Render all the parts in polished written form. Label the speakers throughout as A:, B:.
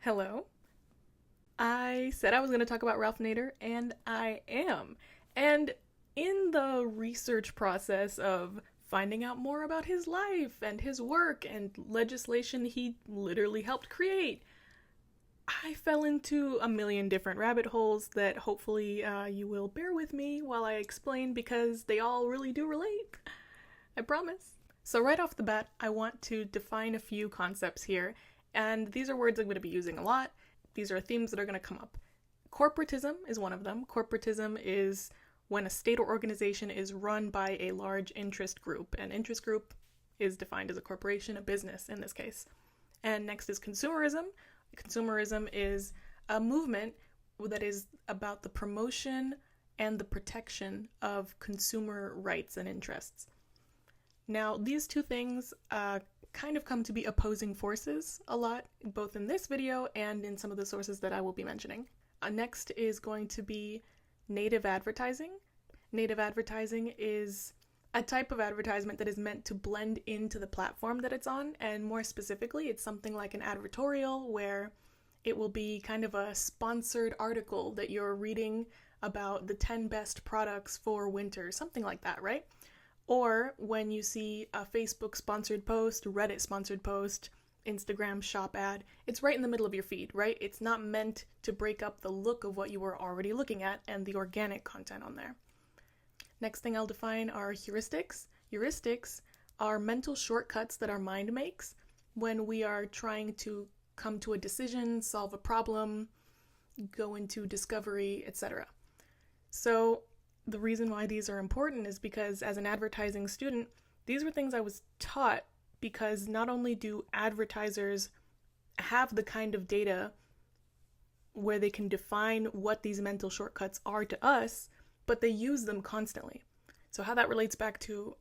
A: Hello. I said I was going to talk about Ralph Nader, and I am. And in the research process of finding out more about his life and his work and legislation he literally helped create, I fell into a million different rabbit holes that hopefully you will bear with me while I explain because they all really do relate. I promise. So, right off the bat, I want to define a few concepts here, and these are words I'm going to be using a lot. These are themes that are going to come up. Corporatism is one of them. Corporatism is when a state or organization is run by a large interest group. An interest group is defined as a corporation, a business in this case. And next is consumerism. Consumerism is a movement that is about the promotion and the protection of consumer rights and interests. Now, these two things kind of come to be opposing forces a lot, both in this video and in some of the sources that I will be mentioning. Next is going to be native advertising. Native advertising is a type of advertisement that is meant to blend into the platform that it's on, and more specifically, it's something like an advertorial where it will be kind of a sponsored article that you're reading about the 10 best products for winter, something like that, right? Or when you see a Facebook sponsored post, Reddit sponsored post, Instagram shop ad, it's right in the middle of your feed, right? It's not meant to break up the look of what you were already looking at and the organic content on there. Next thing I'll define are heuristics. Heuristics are mental shortcuts that our mind makes when we are trying to come to a decision, solve a problem, go into discovery, etc. So the reason why these are important is because as an advertising student, these were things I was taught because not only do advertisers have the kind of data where they can define what these mental shortcuts are to us, but they use them constantly. So how that relates back to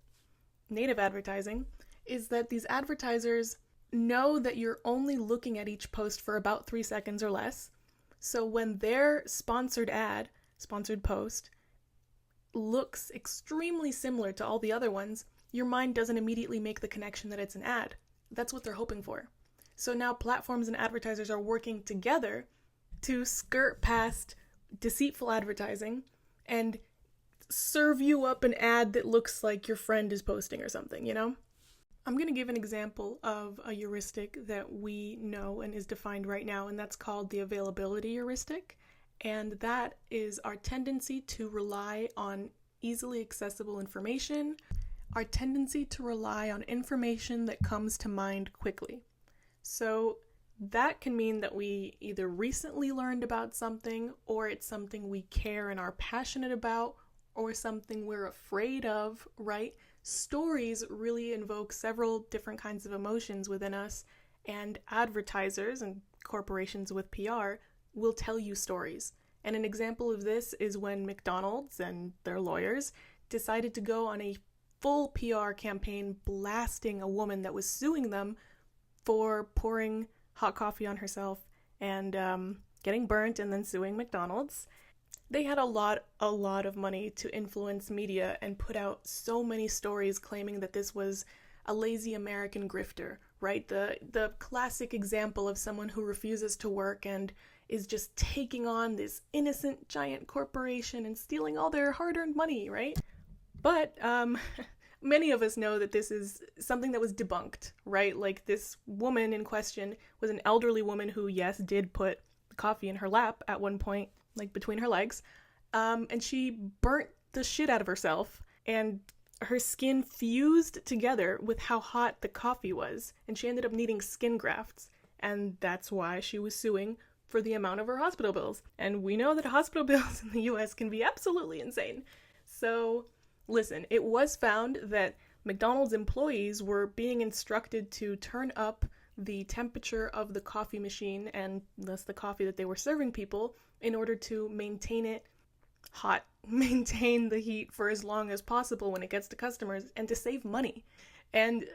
A: native advertising is that these advertisers know that you're only looking at each post for about 3 seconds or less. So when their sponsored ad, sponsored post, looks extremely similar to all the other ones, your mind doesn't immediately make the connection that it's an ad. That's what they're hoping for. So now platforms and advertisers are working together to skirt past deceitful advertising and serve you up an ad that looks like your friend is posting or something, you know? I'm going to give an example of a heuristic that we know and is defined right now, and that's called the availability heuristic. And that is our tendency to rely on easily accessible information, our tendency to rely on information that comes to mind quickly. So that can mean that we either recently learned about something, or it's something we care and are passionate about, or something we're afraid of, right? Stories really invoke several different kinds of emotions within us, and advertisers and corporations with PR will tell you stories. And an example of this is when McDonald's and their lawyers decided to go on a full PR campaign blasting a woman that was suing them for pouring hot coffee on herself and getting burnt and then suing McDonald's. They had a lot of money to influence media and put out so many stories claiming that this was a lazy American grifter, right? The classic example of someone who refuses to work and is just taking on this innocent giant corporation and stealing all their hard-earned money, right? But many of us know that this is something that was debunked, right? Like, this woman in question was an elderly woman who, yes, did put coffee in her lap at one point, like between her legs, and she burnt the shit out of herself, and her skin fused together with how hot the coffee was, and she ended up needing skin grafts, and that's why she was suing for the amount of her hospital bills. And we know that hospital bills in the US can be absolutely insane. So listen, it was found that McDonald's employees were being instructed to turn up the temperature of the coffee machine, and thus the coffee that they were serving people, in order to maintain it hot, maintain the heat for as long as possible when it gets to customers, and to save money. And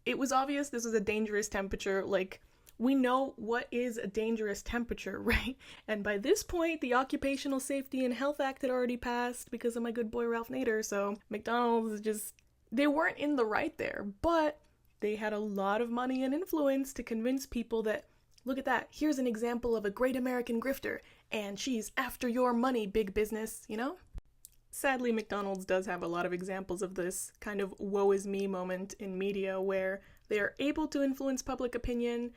A: it was obvious this was a dangerous temperature. Like, we know what is a dangerous temperature, right? And by this point, the Occupational Safety and Health Act had already passed because of my good boy Ralph Nader, so McDonald's just, they weren't in the right there, but they had a lot of money and influence to convince people that Look at that. Here's an example of a great American grifter, and she's after your money, big business, you know? Sadly, McDonald's does have a lot of examples of this kind of woe is me moment in media where they are able to influence public opinion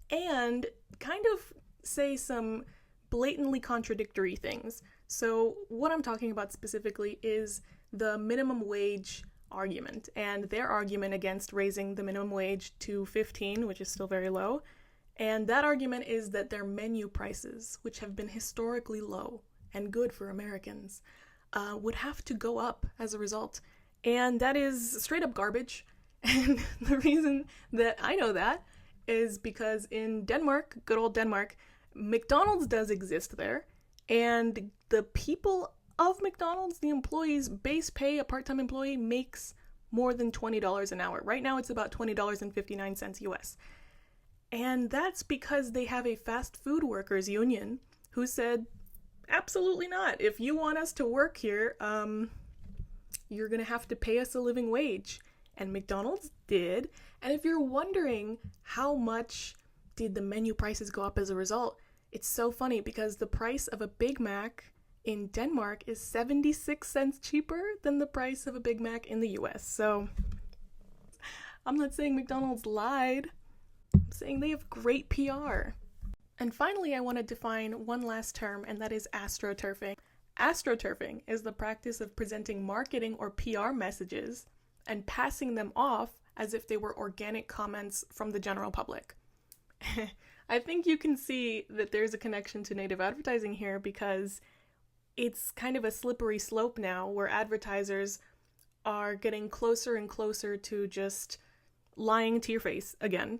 A: and kind of say some blatantly contradictory things. So what I'm talking about specifically is the minimum wage argument, and their argument against raising the minimum wage to 15, which is still very low. And that argument is that their menu prices, which have been historically low and good for Americans, would have to go up as a result. And that is straight up garbage. And the reason that I know that is because in Denmark, good old Denmark, McDonald's does exist there. And the people of McDonald's, the employees' base pay, a part-time employee makes more than $20 an hour. Right now it's about $20.59 US. And that's because they have a fast food workers union who said, absolutely not. If you want us to work here, you're going to have to pay us a living wage. And McDonald's did. And if you're wondering how much did the menu prices go up as a result, it's so funny because the price of a Big Mac in Denmark is 76 cents cheaper than the price of a Big Mac in the US. So I'm not saying McDonald's lied. I'm saying they have great PR. And finally, I want to define one last term, and that is astroturfing. Astroturfing is the practice of presenting marketing or PR messages and passing them off as if they were organic comments from the general public. I think you can see that there's a connection to native advertising here because it's kind of a slippery slope now where advertisers are getting closer and closer to just lying to your face again,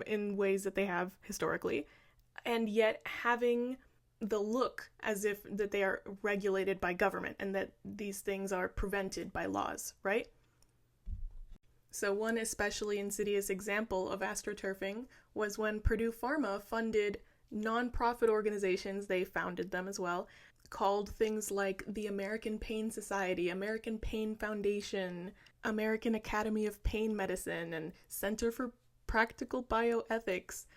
A: in ways that they have historically, and yet having the look as if that they are regulated by government and that these things are prevented by laws, right? So one especially insidious example of astroturfing was when Purdue Pharma funded nonprofit organizations, they founded them as well, called things like the American Pain Society, American Pain Foundation, American Academy of Pain Medicine, and Center for Practical Bioethics,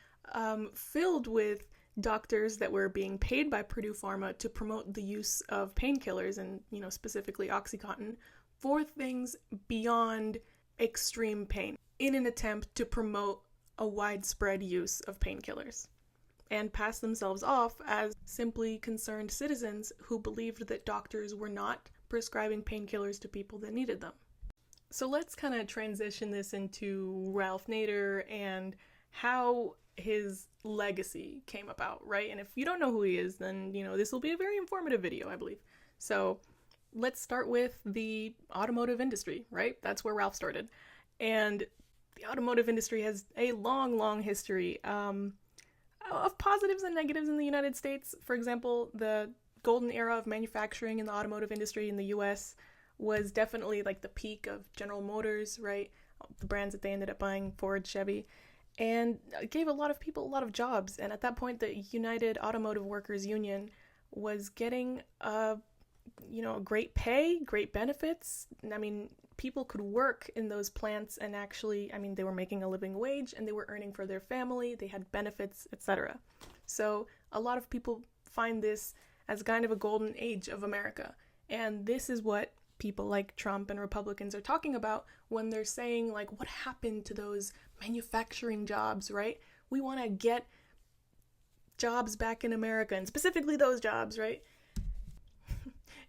A: filled with doctors that were being paid by Purdue Pharma to promote the use of painkillers and, specifically OxyContin for things beyond extreme pain in an attempt to promote a widespread use of painkillers and pass themselves off as simply concerned citizens who believed that doctors were not prescribing painkillers to people that needed them. So let's kind of transition this into Ralph Nader and how his legacy came about, right? And if you don't know who he is, then, this will be a very informative video, I believe. So let's start with the automotive industry, right? That's where Ralph started. And the automotive industry has a long, long history of positives and negatives in the United States. For example, the golden era of manufacturing in the automotive industry in the US was definitely like the peak of General Motors, right? The brands that they ended up buying, Ford, Chevy, and it gave a lot of people a lot of jobs. And at that point, the United Automotive Workers Union was getting great pay, great benefits. I mean, people could work in those plants and actually, they were making a living wage and they were earning for their family, they had benefits, etc. So a lot of people find this as kind of a golden age of America. And this is what people like Trump and Republicans are talking about when they're saying, like, what happened to those manufacturing jobs, right? We want to get jobs back in America, and specifically those jobs, right?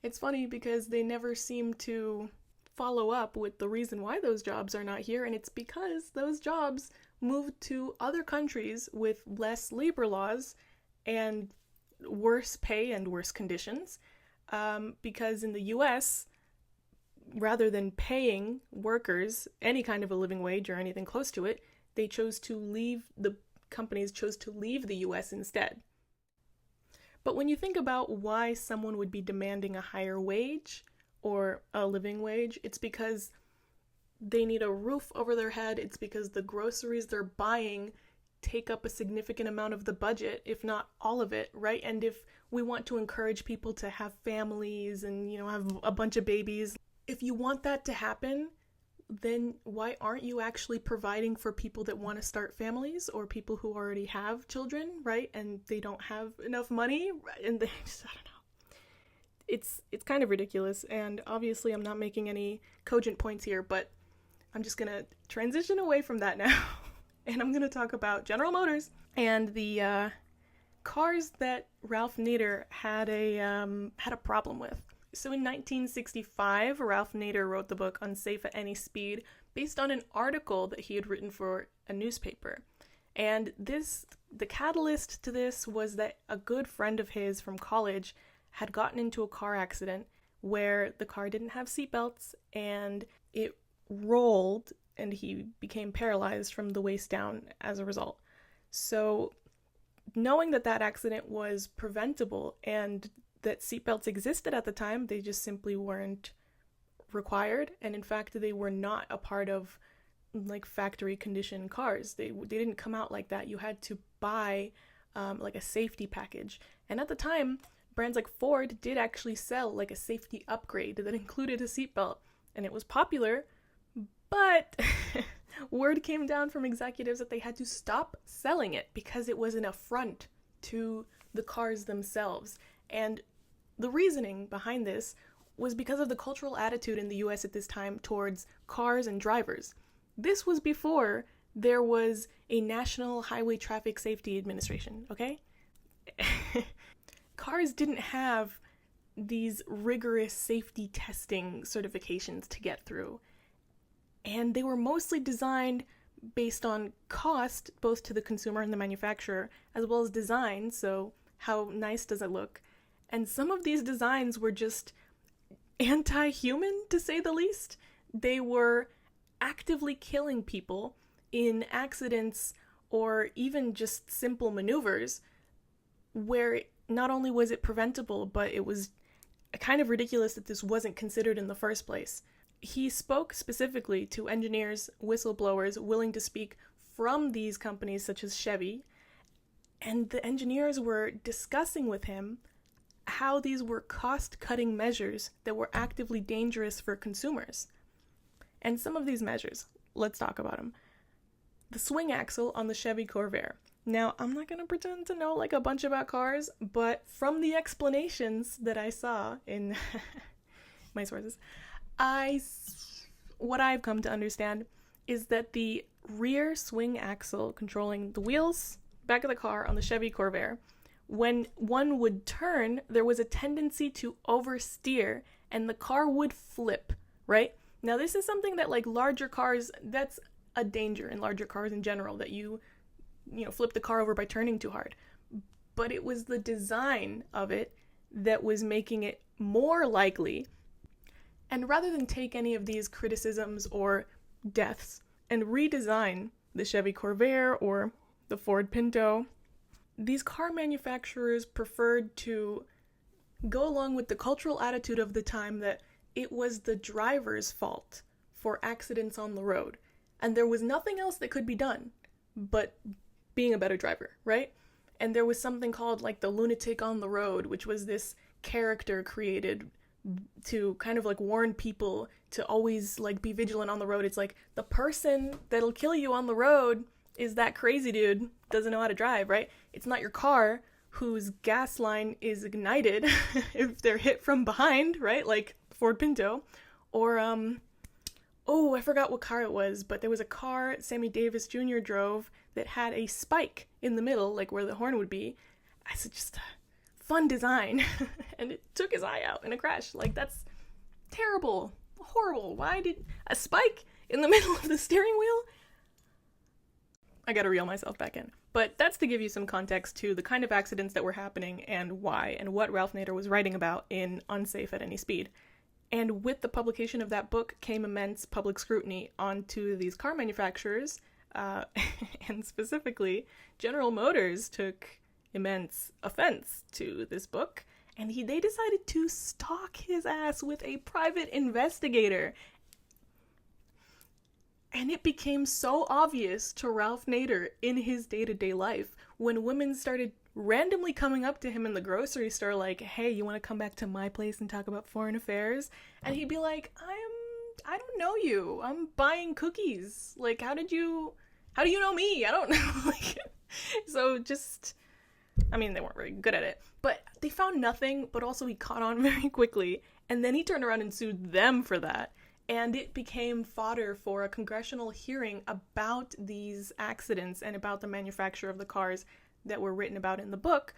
A: It's funny because they never seem to follow up with the reason why those jobs are not here, and it's because those jobs moved to other countries with less labor laws and worse pay and worse conditions, because in the US, rather than paying workers any kind of a living wage or anything close to it, the companies chose to leave the US instead. But when you think about why someone would be demanding a higher wage or a living wage, it's because they need a roof over their head. It's because the groceries they're buying take up a significant amount of the budget, if not all of it, right? And if we want to encourage people to have families and, have a bunch of babies, if you want that to happen, then why aren't you actually providing for people that want to start families or people who already have children, right? And they don't have enough money, and they just, I don't know. It's kind of ridiculous, and obviously I'm not making any cogent points here, but I'm just gonna transition away from that now, and I'm gonna talk about General Motors and the cars that Ralph Nader had a problem with. So in 1965, Ralph Nader wrote the book Unsafe at Any Speed based on an article that he had written for a newspaper. And the catalyst to this was that a good friend of his from college had gotten into a car accident where the car didn't have seatbelts and it rolled and he became paralyzed from the waist down as a result. So knowing that accident was preventable and that seatbelts existed at the time, they just simply weren't required, and in fact they were not a part of like factory condition cars. They didn't come out like that. You had to buy like a safety package, and at the time brands like Ford did actually sell like a safety upgrade that included a seatbelt, and it was popular, but word came down from executives that they had to stop selling it because it was an affront to the cars themselves. And the reasoning behind this was because of the cultural attitude in the US at this time towards cars and drivers. This was before there was a National Highway Traffic Safety Administration, okay? Cars didn't have these rigorous safety testing certifications to get through. And they were mostly designed based on cost, both to the consumer and the manufacturer, as well as design, so how nice does it look? And some of these designs were just anti-human, to say the least. They were actively killing people in accidents or even just simple maneuvers where not only was it preventable, but it was kind of ridiculous that this wasn't considered in the first place. He spoke specifically to engineers, whistleblowers willing to speak from these companies such as Chevy, and the engineers were discussing with him how these were cost-cutting measures that were actively dangerous for consumers. And some of these measures, let's talk about them. The swing axle on the Chevy Corvair. Now, I'm not going to pretend to know like a bunch about cars, but from the explanations that I saw in my sources, what I've come to understand is that the rear swing axle controlling the wheels, back of the car on the Chevy Corvair, when one would turn, there was a tendency to oversteer and the car would flip, right? Now, this is something that like larger cars, that's a danger in larger cars in general, that you flip the car over by turning too hard. But it was the design of it that was making it more likely. And rather than take any of these criticisms or deaths and redesign the Chevy Corvair or the Ford Pinto, these car manufacturers preferred to go along with the cultural attitude of the time that it was the driver's fault for accidents on the road. And there was nothing else that could be done but being a better driver, right? And there was something called like the lunatic on the road, which was this character created to kind of like warn people to always like be vigilant on the road. It's like the person that'll kill you on the road is that crazy dude, doesn't know how to drive, right? It's not your car whose gas line is ignited if they're hit from behind, right? Like Ford Pinto. Or, I forgot what car it was, but there was a car Sammy Davis Jr. drove that had a spike in the middle, like where the horn would be. I said, just a fun design. And it took his eye out in a crash. Like, that's terrible. Horrible. Why did a spike in the middle of the steering wheel? I gotta reel myself back in. But that's to give you some context to the kind of accidents that were happening and why, and what Ralph Nader was writing about in Unsafe at Any Speed. And with the publication of that book came immense public scrutiny onto these car manufacturers, and specifically, General Motors took immense offense to this book, and they decided to stalk his ass with a private investigator. And it became so obvious to Ralph Nader in his day-to-day life when women started randomly coming up to him in the grocery store like, hey, you want to come back to my place and talk about foreign affairs? And he'd be like, I don't know you. I'm buying cookies. Like, how do you know me? I don't know. Like, so just, I mean, they weren't really good at it, but they found nothing, but also he caught on very quickly, and then he turned around and sued them for that. And it became fodder for a congressional hearing about these accidents and about the manufacture of the cars that were written about in the book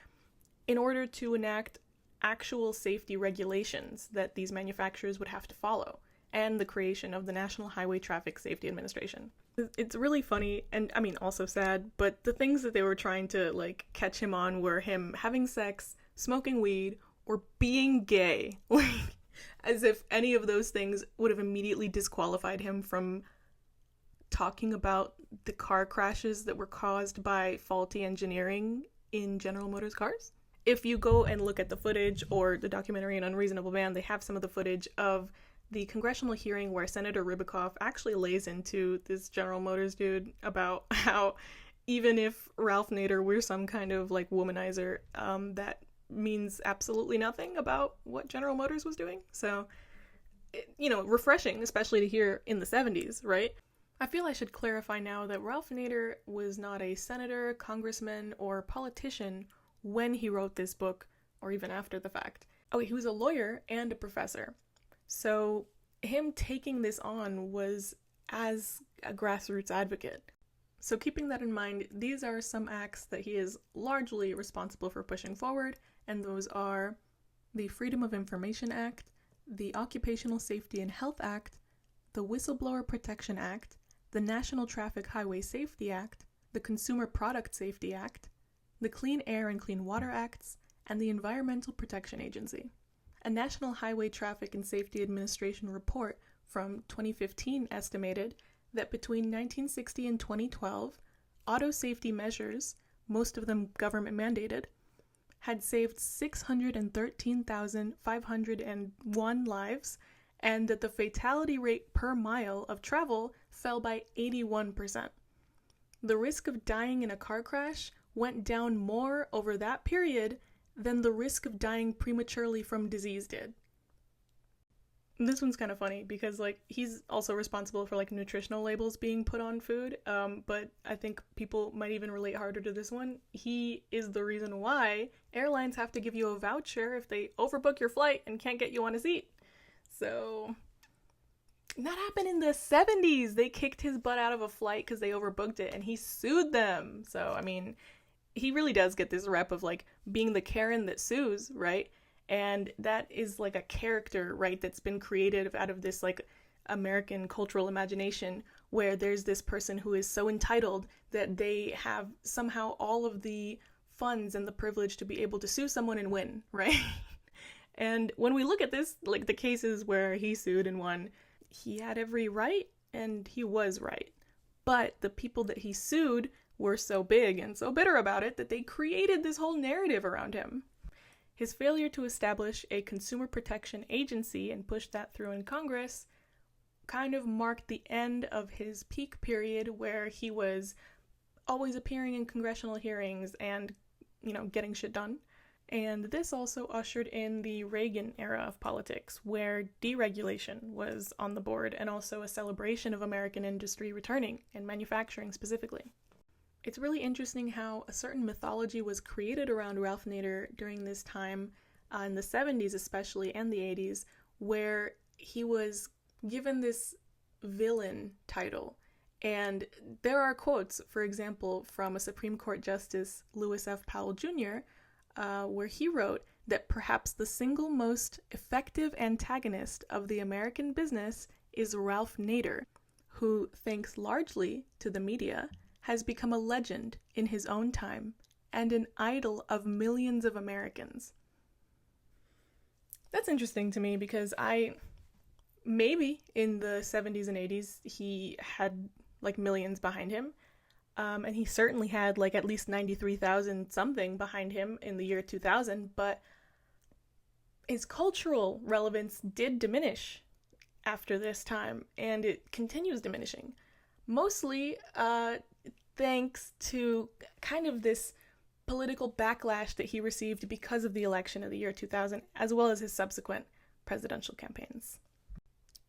A: in order to enact actual safety regulations that these manufacturers would have to follow, and the creation of the National Highway Traffic Safety Administration. It's really funny, and I mean also sad, but the things that they were trying to like catch him on were him having sex, smoking weed, or being gay. Like, as if any of those things would have immediately disqualified him from talking about the car crashes that were caused by faulty engineering in General Motors cars. If you go and look at the footage or the documentary An Unreasonable Man, they have some of the footage of the congressional hearing where Senator Ribicoff actually lays into this General Motors dude about how even if Ralph Nader were some kind of like womanizer, that means absolutely nothing about what General Motors was doing. So, refreshing, especially to hear in the 70s, right? I feel I should clarify now that Ralph Nader was not a senator, congressman, or politician when he wrote this book, or even after the fact. Oh, he was a lawyer and a professor. So him taking this on was as a grassroots advocate. So keeping that in mind, these are some acts that he is largely responsible for pushing forward, and those are the Freedom of Information Act, the Occupational Safety and Health Act, the Whistleblower Protection Act, the National Traffic Highway Safety Act, the Consumer Product Safety Act, the Clean Air and Clean Water Acts, and the Environmental Protection Agency. A National Highway Traffic and Safety Administration report from 2015 estimated that between 1960 and 2012, auto safety measures, most of them government mandated, had saved 613,501 lives, and that the fatality rate per mile of travel fell by 81%. The risk of dying in a car crash went down more over that period than the risk of dying prematurely from disease did. This one's kind of funny because, like, he's also responsible for, like, nutritional labels being put on food, but I think people might even relate harder to this one. He is the reason why airlines have to give you a voucher if they overbook your flight and can't get you on a seat. So, that happened in the 70s. They kicked his butt out of a flight because they overbooked it, and he sued them. So, I mean, he really does get this rep of, like, being the Karen that sues, right? And that is like a character, right, that's been created out of this like American cultural imagination where there's this person who is so entitled that they have somehow all of the funds and the privilege to be able to sue someone and win, right? And when we look at this, like the cases where he sued and won, he had every right and he was right. But the people that he sued were so big and so bitter about it that they created this whole narrative around him. His failure to establish a consumer protection agency and push that through in Congress kind of marked the end of his peak period where he was always appearing in congressional hearings and, getting shit done. And this also ushered in the Reagan era of politics, where deregulation was on the board and also a celebration of American industry returning, and manufacturing specifically. It's really interesting how a certain mythology was created around Ralph Nader during this time, in the 70s especially, and the 80s, where he was given this villain title. And there are quotes, for example, from a Supreme Court Justice, Lewis F. Powell Jr., where he wrote that perhaps the single most effective antagonist of the American business is Ralph Nader, who, thanks largely to the media, has become a legend in his own time and an idol of millions of Americans. That's interesting to me because maybe in the 70s and 80s, he had like millions behind him. And he certainly had like at least 93,000 something behind him in the year 2000, but his cultural relevance did diminish after this time, and it continues diminishing. Mostly, thanks to kind of this political backlash that he received because of the election of the year 2000, as well as his subsequent presidential campaigns.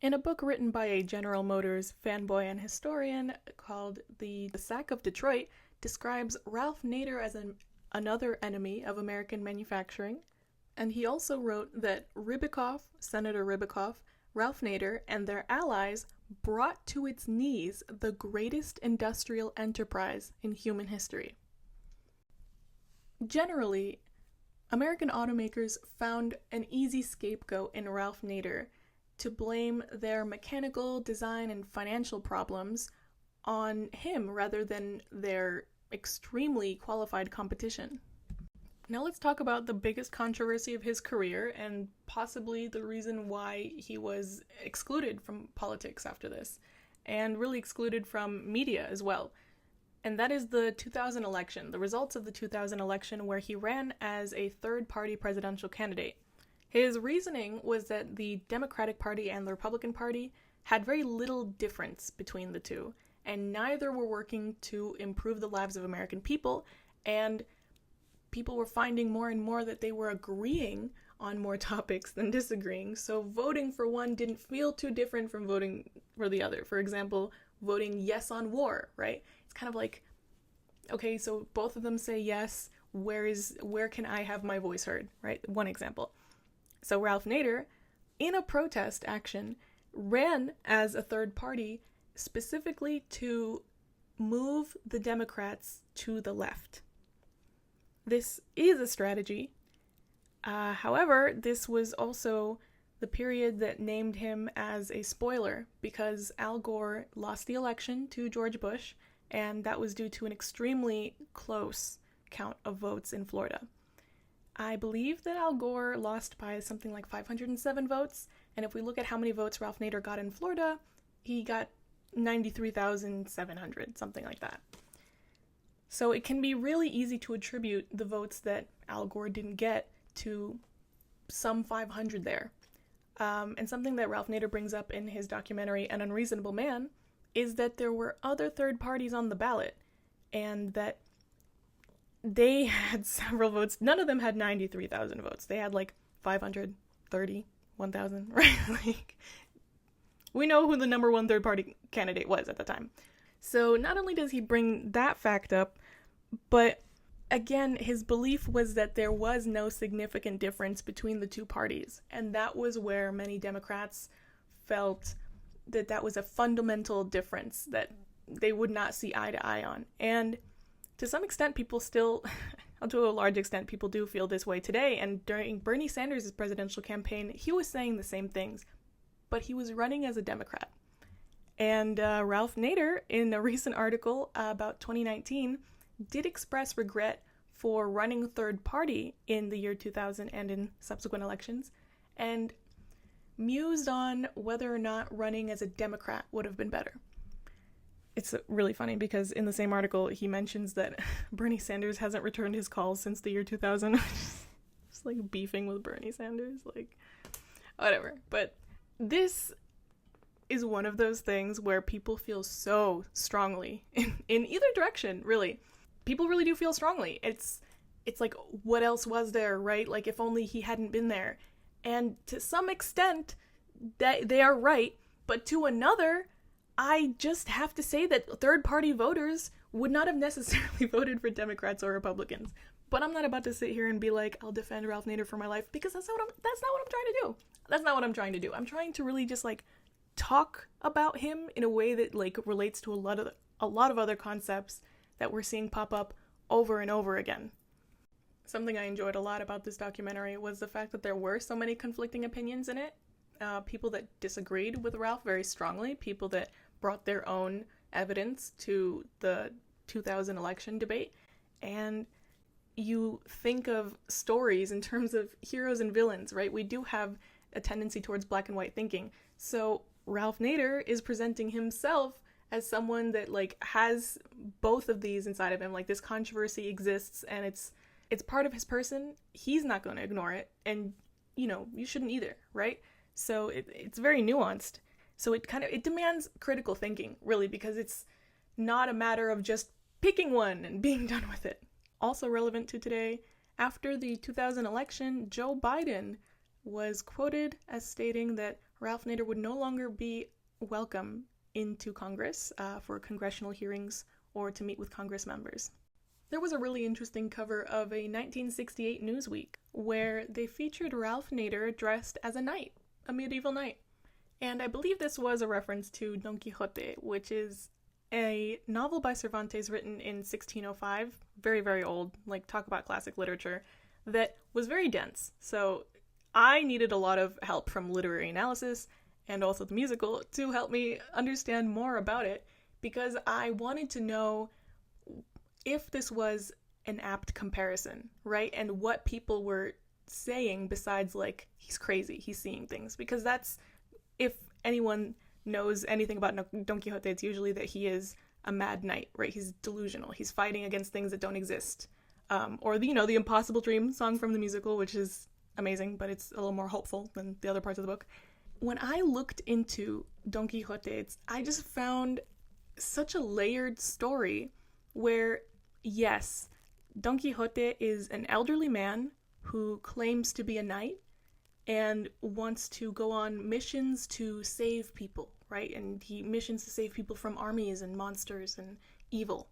A: In a book written by a General Motors fanboy and historian called The Sack of Detroit, describes Ralph Nader as another enemy of American manufacturing. And he also wrote that Senator Ribicoff, Ralph Nader, and their allies brought to its knees the greatest industrial enterprise in human history. Generally, American automakers found an easy scapegoat in Ralph Nader to blame their mechanical, design, and financial problems on him rather than their extremely qualified competition. Now let's talk about the biggest controversy of his career and possibly the reason why he was excluded from politics after this, and really excluded from media as well. And that is the 2000 election, the results of the 2000 election where he ran as a third-party presidential candidate. His reasoning was that the Democratic Party and the Republican Party had very little difference between the two, and neither were working to improve the lives of American people, and people were finding more and more that they were agreeing on more topics than disagreeing, so voting for one didn't feel too different from voting for the other. For example, voting yes on war, right? It's kind of like, okay, so both of them say yes, where can I have my voice heard, right? One example. So Ralph Nader, in a protest action, ran as a third party specifically to move the Democrats to the left. This is a strategy. However, this was also the period that named him as a spoiler because Al Gore lost the election to George Bush, and that was due to an extremely close count of votes in Florida. I believe that Al Gore lost by something like 507 votes, and if we look at how many votes Ralph Nader got in Florida, he got 93,700, something like that. So it can be really easy to attribute the votes that Al Gore didn't get to some 500 there. And something that Ralph Nader brings up in his documentary, An Unreasonable Man, is that there were other third parties on the ballot, and that they had several votes. None of them had 93,000 votes. They had like 530, 1,000, right? Like, we know who the number one third party candidate was at the time. So not only does he bring that fact up, but again, his belief was that there was no significant difference between the two parties. And that was where many Democrats felt that that was a fundamental difference that they would not see eye to eye on. And to some extent, people still, to a large extent, people do feel this way today. And during Bernie Sanders' presidential campaign, he was saying the same things, but he was running as a Democrat. And Ralph Nader, in a recent article about 2019, did express regret for running third party in the year 2000 and in subsequent elections, and mused on whether or not running as a Democrat would have been better. It's really funny because in the same article, he mentions that Bernie Sanders hasn't returned his calls since the year 2000. Just like beefing with Bernie Sanders, like, whatever. But this is one of those things where people feel so strongly in either direction, really. People really do feel strongly. It's like, what else was there, right? Like, if only he hadn't been there. And to some extent, that they are right, but to another, I just have to say that third-party voters would not have necessarily voted for Democrats or Republicans. But I'm not about to sit here and be like, I'll defend Ralph Nader for my life, because that's not what I'm trying to do. That's not what I'm trying to do. I'm trying to really just like talk about him in a way that like relates to a lot of other concepts that we're seeing pop up over and over again. Something I enjoyed a lot about this documentary was the fact that there were so many conflicting opinions in it. People that disagreed with Ralph very strongly, people that brought their own evidence to the 2000 election debate. And you think of stories in terms of heroes and villains, right? We do have a tendency towards black and white thinking. So Ralph Nader is presenting himself as someone that like has both of these inside of him. Like, this controversy exists and it's part of his person. He's not going to ignore it, and you shouldn't either, right? So it's very nuanced. So it demands critical thinking, really, because it's not a matter of just picking one and being done with it. Also relevant to today, after the 2000 election, Joe Biden was quoted as stating that Ralph Nader would no longer be welcome into Congress for congressional hearings or to meet with Congress members. There was a really interesting cover of a 1968 Newsweek where they featured Ralph Nader dressed as a knight, a medieval knight. And I believe this was a reference to Don Quixote, which is a novel by Cervantes written in 1605, very, very old, like talk about classic literature, that was very dense. So I needed a lot of help from literary analysis and also the musical to help me understand more about it, because I wanted to know if this was an apt comparison, right? And what people were saying besides, like, he's crazy, he's seeing things. Because that's, if anyone knows anything about Don Quixote, it's usually that he is a mad knight, right? He's delusional. He's fighting against things that don't exist. Or, the Impossible Dream song from the musical, which is amazing, but it's a little more hopeful than the other parts of the book. When I looked into Don Quixote, I just found such a layered story where, yes, Don Quixote is an elderly man who claims to be a knight and wants to go on missions to save people, right? And he missions to save people from armies and monsters and evil.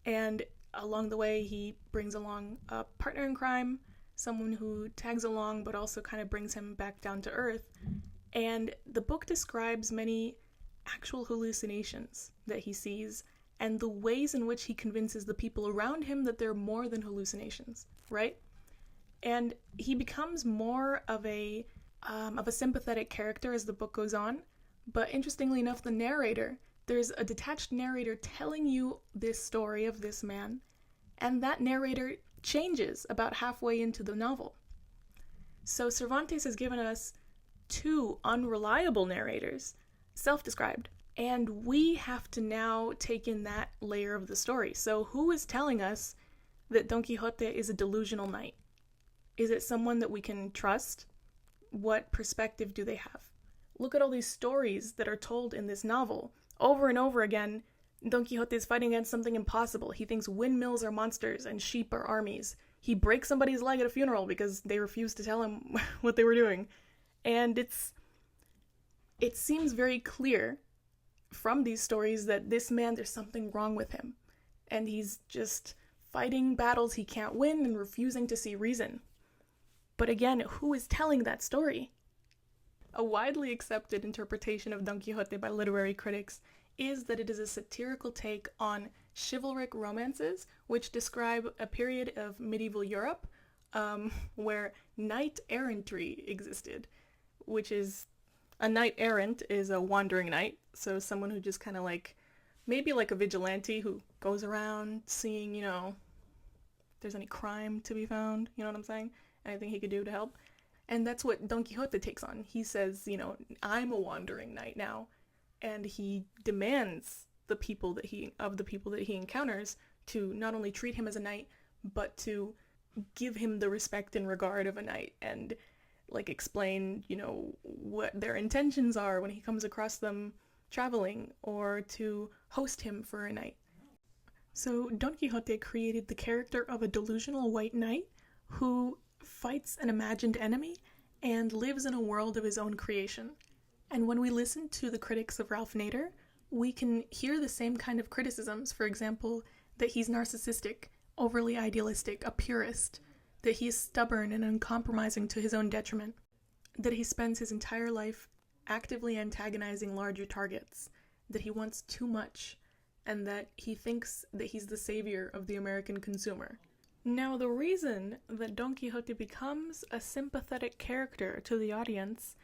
A: And along the way, he brings along a partner in crime, someone who tags along but also kind of brings him back down to earth. And the book describes many actual hallucinations that he sees and the ways in which he convinces the people around him that they're more than hallucinations, right? And he becomes more of a sympathetic character as the book goes on. But interestingly enough, there's a detached narrator telling you this story of this man, and that narrator changes about halfway into the novel. So Cervantes has given us two unreliable narrators, self-described, and we have to now take in that layer of the story. So who is telling us that Don Quixote is a delusional knight? Is it someone that we can trust? What perspective do they have? Look at all these stories that are told in this novel. Over and over again, Don Quixote is fighting against something impossible. He thinks windmills are monsters and sheep are armies. He breaks somebody's leg at a funeral because they refused to tell him what they were doing. And it seems very clear from these stories that this man, there's something wrong with him. And he's just fighting battles he can't win and refusing to see reason. But again, who is telling that story? A widely accepted interpretation of Don Quixote by literary critics is that it is a satirical take on chivalric romances, which describe a period of medieval Europe where knight-errantry existed, which is, a knight-errant is a wandering knight, so someone who just kind of maybe like a vigilante who goes around seeing, if there's any crime to be found, you know what I'm saying? Anything he could do to help. And that's what Don Quixote takes on. He says, I'm a wandering knight now. And he demands the people that he encounters to not only treat him as a knight, but to give him the respect and regard of a knight and explain, what their intentions are when he comes across them traveling, or to host him for a night. So Don Quixote created the character of a delusional white knight who fights an imagined enemy and lives in a world of his own creation. And when we listen to the critics of Ralph Nader, we can hear the same kind of criticisms. For example, that he's narcissistic, overly idealistic, a purist, that he is stubborn and uncompromising to his own detriment, that he spends his entire life actively antagonizing larger targets, that he wants too much, and that he thinks that he's the savior of the American consumer. Now, the reason that Don Quixote becomes a sympathetic character to the audience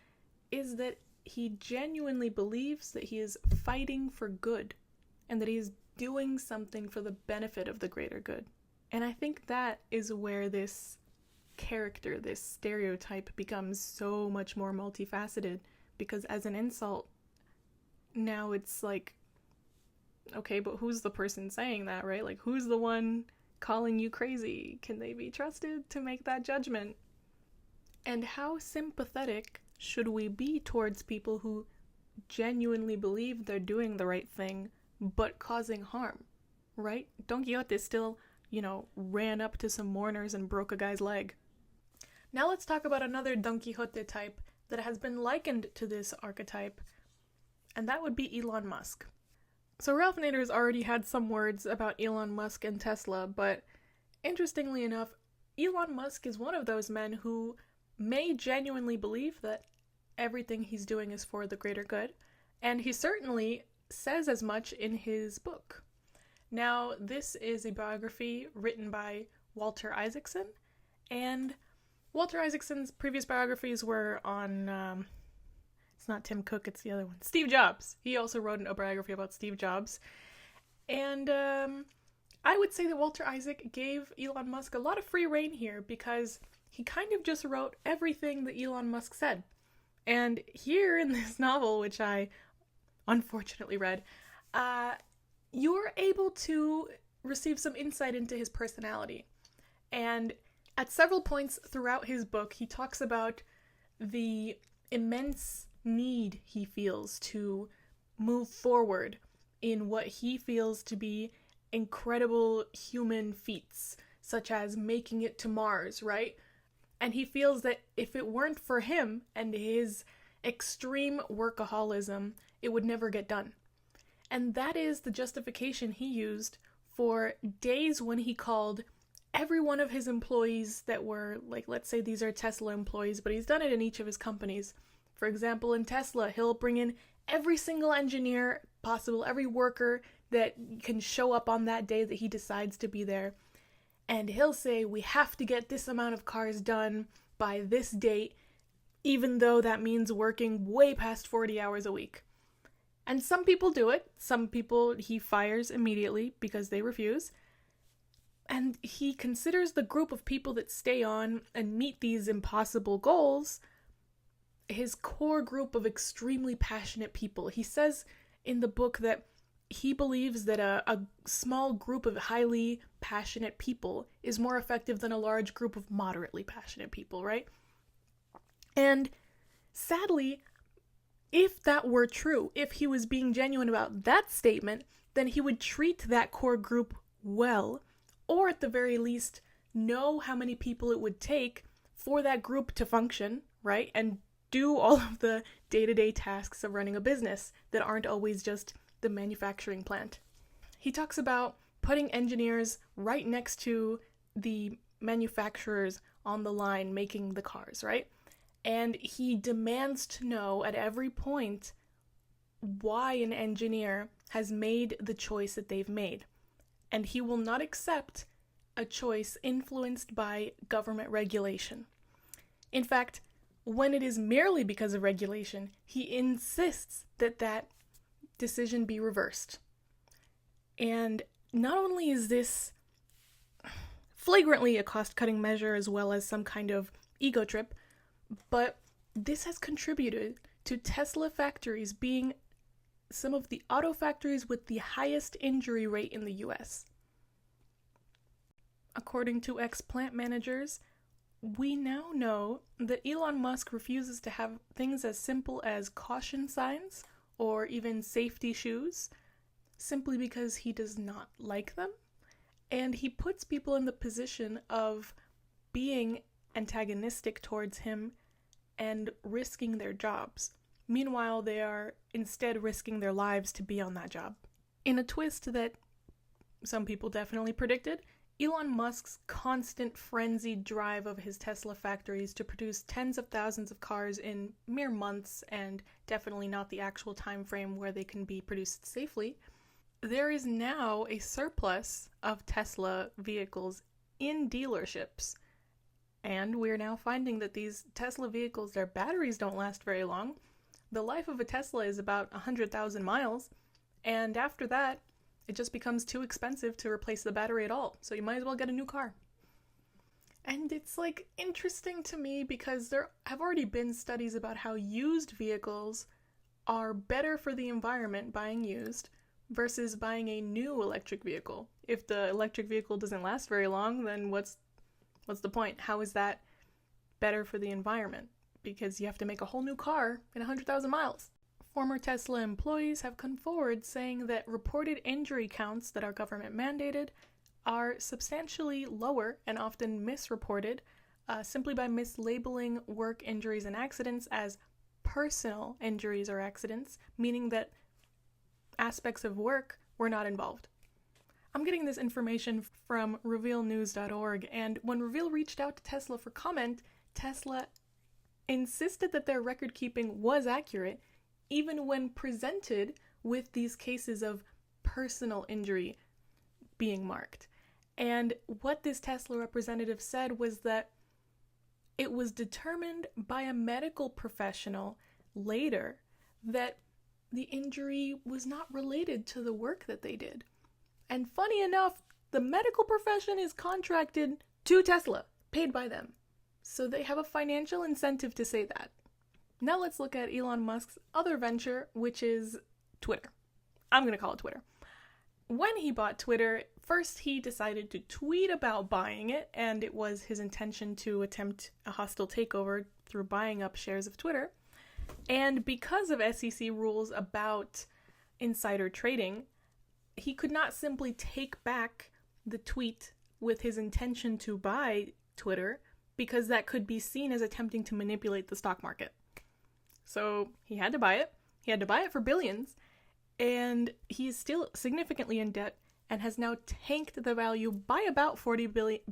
A: is that he genuinely believes that he is fighting for good, and that he is doing something for the benefit of the greater good. And I think that is where this character, this stereotype, becomes so much more multifaceted, because as an insult, now it's okay, but who's the person saying that, right? Who's the one calling you crazy? Can they be trusted to make that judgment? And how sympathetic should we be towards people who genuinely believe they're doing the right thing, but causing harm, right? Don Quixote still, ran up to some mourners and broke a guy's leg. Now let's talk about another Don Quixote type that has been likened to this archetype, and that would be Elon Musk. So Ralph Nader has already had some words about Elon Musk and Tesla, but interestingly enough, Elon Musk is one of those men who may genuinely believe that everything he's doing is for the greater good, and he certainly says as much in his book. Now, this is a biography written by Walter Isaacson, and Walter Isaacson's previous biographies were on, it's not Tim Cook, it's the other one, Steve Jobs. He also wrote a biography about Steve Jobs. And I would say that Walter Isaac gave Elon Musk a lot of free rein here because he kind of just wrote everything that Elon Musk said. And here in this novel, which I unfortunately read, you're able to receive some insight into his personality. And at several points throughout his book, he talks about the immense need he feels to move forward in what he feels to be incredible human feats, such as making it to Mars, right? And he feels that if it weren't for him and his extreme workaholism, it would never get done. And that is the justification he used for days when he called every one of his employees that were, like, let's say these are Tesla employees, but he's done it in each of his companies. For example, in Tesla, he'll bring in every single engineer possible, every worker that can show up on that day that he decides to be there. And he'll say, we have to get this amount of cars done by this date, even though that means working way past 40 hours a week. And some people do it. Some people he fires immediately because they refuse. And he considers the group of people that stay on and meet these impossible goals his core group of extremely passionate people. He says in the book that he believes that a small group of highly passionate people is more effective than a large group of moderately passionate people, right? And sadly, if that were true, if he was being genuine about that statement, then he would treat that core group well, or at the very least, know how many people it would take for that group to function, right? And do all of the day-to-day tasks of running a business that aren't always just the manufacturing plant. He talks about putting engineers right next to the manufacturers on the line making the cars, right? And he demands to know at every point why an engineer has made the choice that they've made. And he will not accept a choice influenced by government regulation. In fact, when it is merely because of regulation, he insists that that decision be reversed. And not only is this flagrantly a cost-cutting measure as well as some kind of ego trip, but this has contributed to Tesla factories being some of the auto factories with the highest injury rate in the US. According to ex-plant managers, we now know that Elon Musk refuses to have things as simple as caution signs or even safety shoes simply because he does not like them, and he puts people in the position of being antagonistic towards him and risking their jobs. Meanwhile, they are instead risking their lives to be on that job. In a twist that some people definitely predicted, Elon Musk's constant frenzied drive of his Tesla factories to produce tens of thousands of cars in mere months, and definitely not the actual time frame where they can be produced safely, there is now a surplus of Tesla vehicles in dealerships. And we're now finding that these Tesla vehicles, their batteries don't last very long. The life of a Tesla is about 100,000 miles, and after that, it just becomes too expensive to replace the battery at all, so you might as well get a new car. And it's like interesting to me because there have already been studies about how used vehicles are better for the environment buying used versus buying a new electric vehicle. If the electric vehicle doesn't last very long, then what's the point? How is that better for the environment? Because you have to make a whole new car in 100,000 miles. Former Tesla employees have come forward saying that reported injury counts that are government mandated are substantially lower and often misreported simply by mislabeling work injuries and accidents as personal injuries or accidents, meaning that aspects of work were not involved. I'm getting this information from revealnews.org, and when Reveal reached out to Tesla for comment, Tesla insisted that their record keeping was accurate, even when presented with these cases of personal injury being marked. And what this Tesla representative said was that it was determined by a medical professional later that the injury was not related to the work that they did. And funny enough, the medical profession is contracted to Tesla, paid by them. So they have a financial incentive to say that. Now let's look at Elon Musk's other venture, which is Twitter. I'm going to call it Twitter. When he bought Twitter, first he decided to tweet about buying it, and it was his intention to attempt a hostile takeover through buying up shares of Twitter. And because of SEC rules about insider trading, he could not simply take back the tweet with his intention to buy Twitter, because that could be seen as attempting to manipulate the stock market. So he had to buy it. He had to buy it for billions, and he's still significantly in debt and has now tanked the value by about 40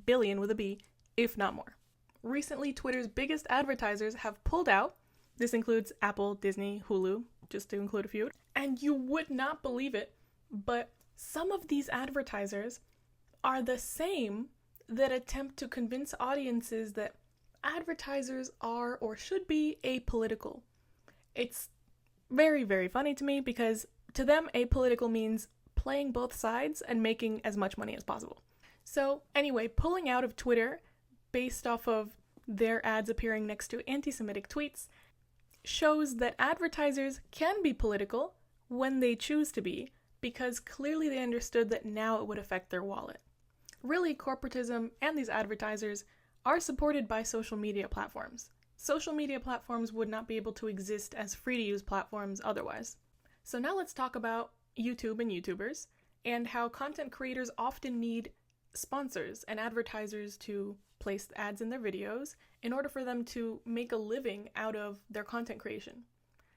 A: billion with a B, if not more. Recently, Twitter's biggest advertisers have pulled out. This includes Apple, Disney, Hulu, just to include a few. And you would not believe it, but some of these advertisers are the same that attempt to convince audiences that advertisers are or should be apolitical. It's very, very funny to me because to them, apolitical means playing both sides and making as much money as possible. So anyway, pulling out of Twitter based off of their ads appearing next to anti-Semitic tweets shows that advertisers can be political when they choose to be, because clearly they understood that now it would affect their wallet. Really, corporatism and these advertisers are supported by social media platforms. Social media platforms would not be able to exist as free-to-use platforms otherwise. So now let's talk about YouTube and YouTubers, and how content creators often need sponsors and advertisers to place ads in their videos in order for them to make a living out of their content creation.